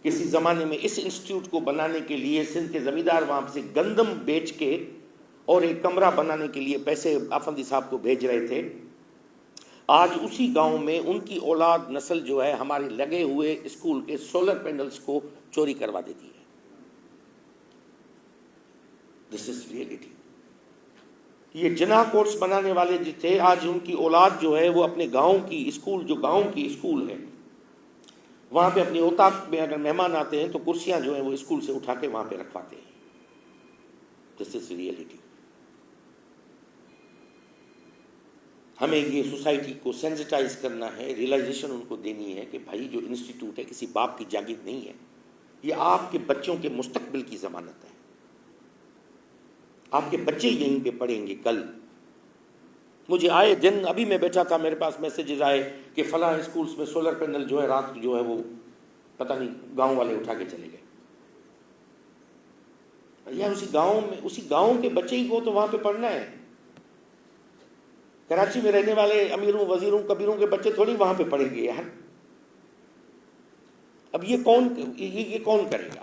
کسی زمانے میں اس انسٹیٹیوٹ کو بنانے کے لیے سندھ کے زمیندار وہاں سے گندم بیچ کے اور ایک کمرہ بنانے کے لیے پیسے آفندی صاحب کو بھیج رہے تھے. آج اسی گاؤں میں ان کی اولاد نسل جو ہے ہمارے لگے ہوئے اسکول کے سولر پینلز کو چوری کروا دیتی ہے. دس از ریئلٹی. یہ جناح کورس بنانے والے جو تھے آج ان کی اولاد جو ہے وہ اپنے گاؤں کی اسکول، جو گاؤں کی اسکول ہے، وہاں پہ اپنی اوتاق میں اگر مہمان آتے ہیں تو کرسیاں جو ہیں وہ اسکول سے اٹھا کے وہاں پہ رکھواتے ہیں. دس از ریئلٹی. ہمیں یہ سوسائٹی کو سینسٹائز کرنا ہے، ریئلائزیشن ان کو دینی ہے کہ بھائی جو انسٹیٹیوٹ ہے کسی باپ کی جاگیر نہیں ہے، یہ آپ کے بچوں کے مستقبل کی ضمانت ہے. آپ کے بچے یہیں پہ پڑھیں گے کل. مجھے آئے دن، ابھی میں بیٹھا تھا، میرے پاس میسیجز آئے کہ فلاں اسکولس میں سولر پینل جو ہے رات جو ہے وہ پتہ نہیں گاؤں والے اٹھا کے چلے گئے. یار اسی گاؤں میں، اسی گاؤں کے بچے ہی کو تو وہاں پہ پڑھنا ہے. کراچی میں رہنے والے امیروں، وزیروں، کبیروں کے بچے تھوڑی وہاں پہ پڑھیں گے یار. اب یہ کون کرے گا؟